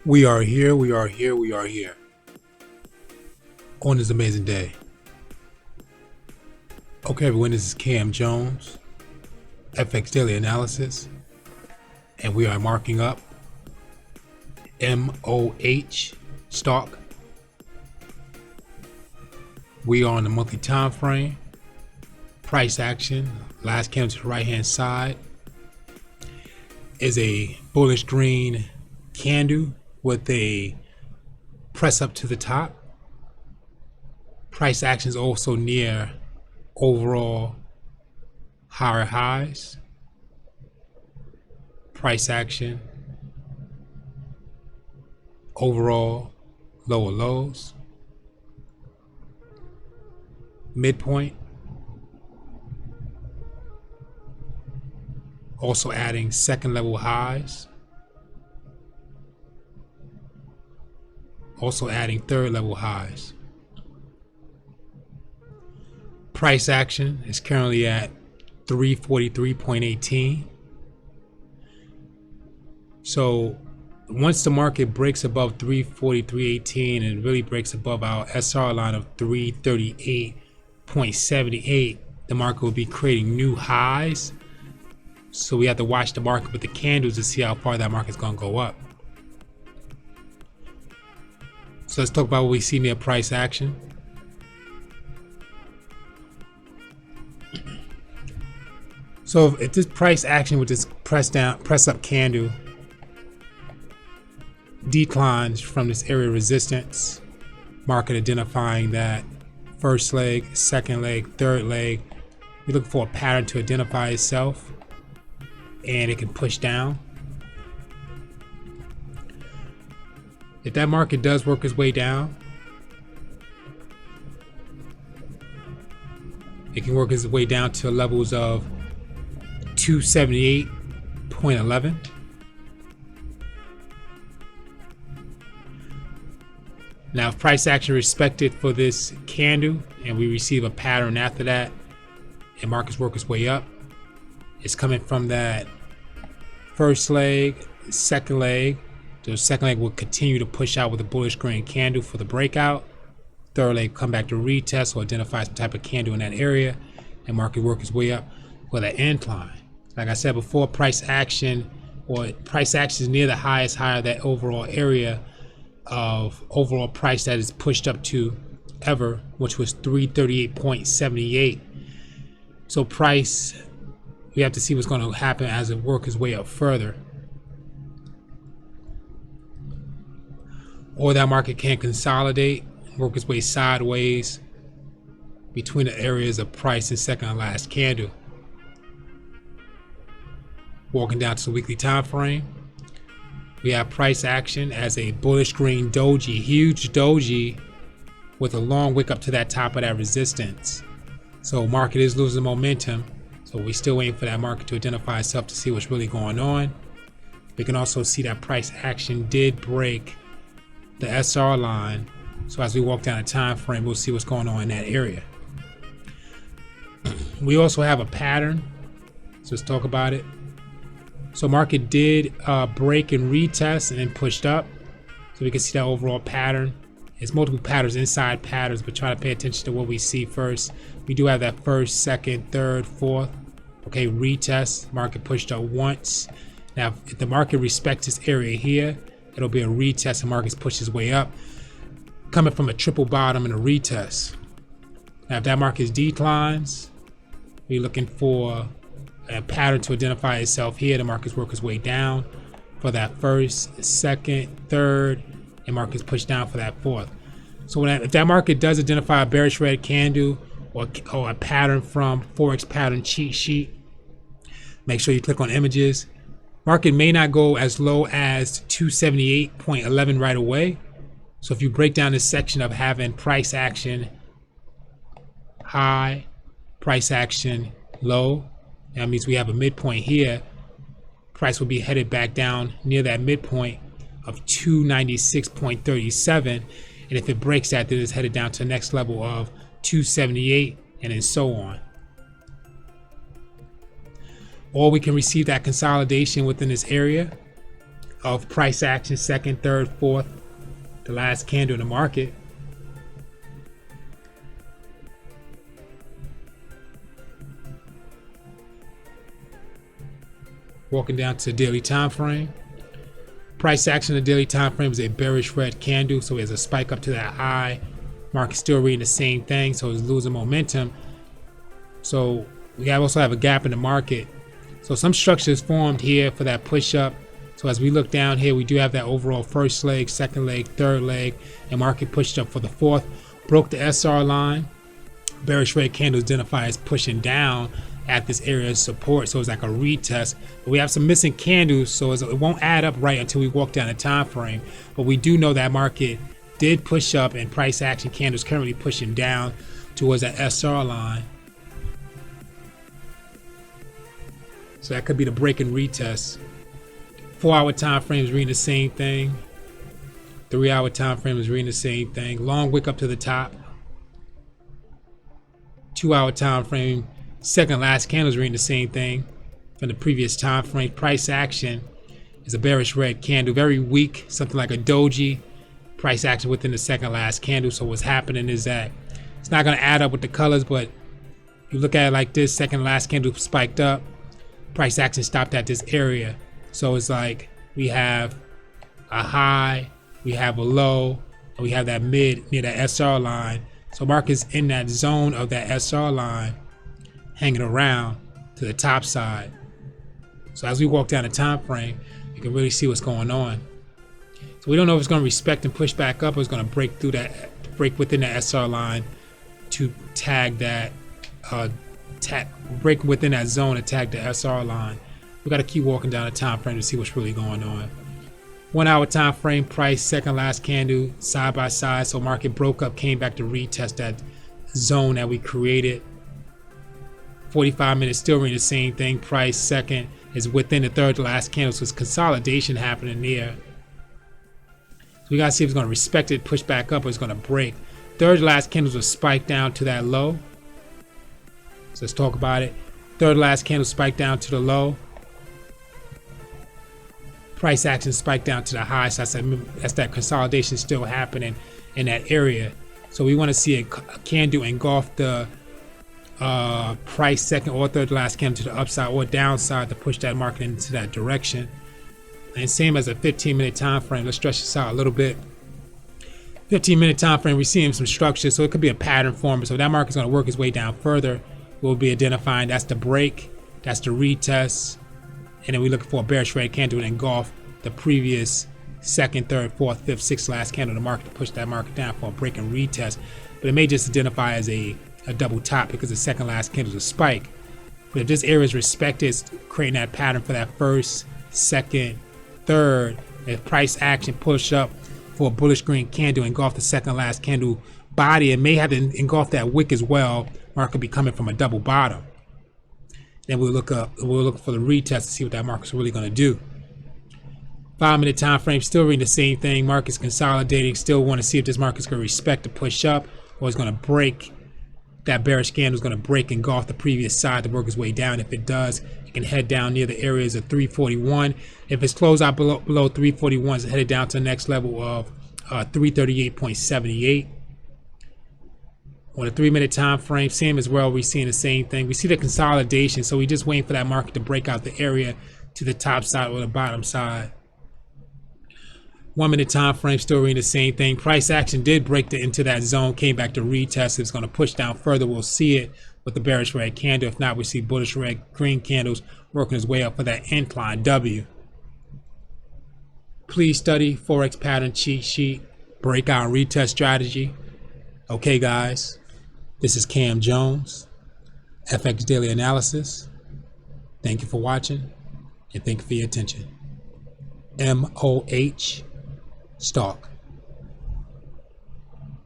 We are here, we are here, we are here on this amazing day. Okay, everyone, this is Cam Jones, FX Daily Analysis, and we are marking up MOH stock. We are on the monthly time frame. Price action, last candle to the right hand side, is a bullish green candle with a press up to the top. Price action is also near overall higher highs. Price action overall lower lows. Midpoint also adding second level highs, also adding third level highs. Price action is currently at 343.18. So once the market breaks above 343.18 and really breaks above our SR line of 338.78, the market will be creating new highs. So we have to watch the market with the candles to see how far that market's going to go up. So let's talk about what we see near price action. So if this price action with this press up candle declines from this area of resistance, market identifying that first leg, second leg, third leg, we look for a pattern to identify itself, and it can push down. If that market does work its way down, it can work its way down to levels of 278.11. Now, if price action respected for this candle and we receive a pattern after that and markets work its way up, it's coming from that first leg, second leg. The second leg will continue to push out with a bullish green candle for the breakout. Third leg come back to retest or identify some type of candle in that area, and market work its way up for the incline. Like I said before, price action is near the highest high of that overall area of overall price that is pushed up to ever, which was 338.78. So price, we have to see what's going to happen as it works its way up further. Or that market can consolidate, work its way sideways between the areas of price and second and last candle. Walking down to the weekly time frame, we have price action as a bullish green doji, huge doji with a long wick up to that top of that resistance. So market is losing momentum. So we're still waiting for that market to identify itself to see what's really going on. We can also see that price action did break the SR line. So as we walk down the time frame, we'll see what's going on in that area. We also have a pattern. So let's talk about it. So market did break and retest and then pushed up. So we can see that overall pattern. It's multiple patterns inside patterns, but try to pay attention to what we see first. We do have that first, second, third, fourth. Okay, retest. Market pushed up once. Now, if the market respects this area here, it'll be a retest and market pushes way up, coming from a triple bottom and a retest. Now, if that market declines, we're looking for a pattern to identify itself here. The market's work its way down for that first, second, third, and market's push down for that fourth. So if that market does identify a bearish red candle or a pattern from Forex pattern cheat sheet, make sure you click on images. Market may not go as low as 278.11 right away. So if you break down this section of having price action high, price action low, that means we have a midpoint here. Price will be headed back down near that midpoint of 296.37. And if it breaks that, then it's headed down to the next level of 278 and then so on. Or we can receive that consolidation within this area of price action, second, third, fourth, the last candle in the market. Walking down to the daily time frame. Price action in the daily time frame is a bearish red candle, so it has a spike up to that high. Market still reading the same thing, so it's losing momentum. So we also have a gap in the market. So some structure is formed here for that push up. So as we look down here, we do have that overall first leg, second leg, third leg, and market pushed up for the fourth. Broke the SR line. Bearish red candle is identified as pushing down at this area of support, so it's like a retest. But we have some missing candles, so it won't add up right until we walk down the time frame. But we do know that market did push up, and price action candles currently pushing down towards that SR line. So that could be the break and retest. 4-hour time frame is reading the same thing. 3-hour time frame is reading the same thing. Long wick up to the top. 2-hour time frame, second last candle is reading the same thing from the previous time frame. Price action is a bearish red candle, very weak, something like a doji. Price action within the second last candle. So what's happening is that it's not going to add up with the colors, but you look at it like this: second last candle spiked up, price action stopped at this area. So it's like we have a high, we have a low, and we have that mid near that SR line. So market's in that zone of that SR line, hanging around to the top side. So as we walk down the time frame, you can really see what's going on. So we don't know if it's going to respect and push back up, or it's going to break through that, break within the SR line to tag that, break within that zone to tag the SR line. We got to keep walking down the time frame to see what's really going on. 1-hour time frame, price, second last candle, side by side. So market broke up, came back to retest that zone that we created. 45 minutes, still reading the same thing. Price, second, is within the third to last candle. So it's consolidation happening there. So we got to see if it's going to respect it, push back up, or it's going to break. Third to last candles will spike down to that low. So let's talk about it. Third to last candle spike down to the low. Price action spike down to the high. So that's that consolidation still happening in that area. So we want to see a candle engulf the price second or third to last candle to the upside or downside to push that market into that direction. And same as a 15-minute time frame. Let's stretch this out a little bit. 15-minute time frame, we're seeing some structure, so it could be a pattern form. So that market's going to work its way down further. We'll be identifying that's the break, that's the retest, and then we're looking for a bearish red candle to engulf the previous second, third, fourth, fifth, sixth last candle of the market to push that market down for a break and retest. But it may just identify as a double top because the second last candle is a spike. But if this area is respected, it's creating that pattern for that first, second, third. If price action push up for a bullish green candle, engulf the second last candle body, it may have to engulf that wick as well. Market be coming from a double bottom. Then we'll look for the retest to see what that market's really going to do. 5-minute time frame, still reading the same thing. Market's consolidating. Still want to see if this market's going to respect the push up, or it's going to break. That bearish candle is going to break and engulf the previous side to work its way down. If it does, it can head down near the areas of 341. If it's closed out below 341, it's headed down to the next level of 338.78. On a 3-minute time frame, same as well, we're seeing the same thing. We see the consolidation, so we're just waiting for that market to break out the area to the top side or the bottom side. 1-minute time frame, still reading the same thing. Price action did break into that zone, came back to retest. It's going to push down further. We'll see it with the bearish red candle. If not, we see bullish red green candles working its way up for that incline W. Please study Forex pattern cheat sheet, breakout and retest strategy. Okay, guys, this is Cam Jones, FX Daily Analysis. Thank you for watching, and thank you for your attention. MOH stock.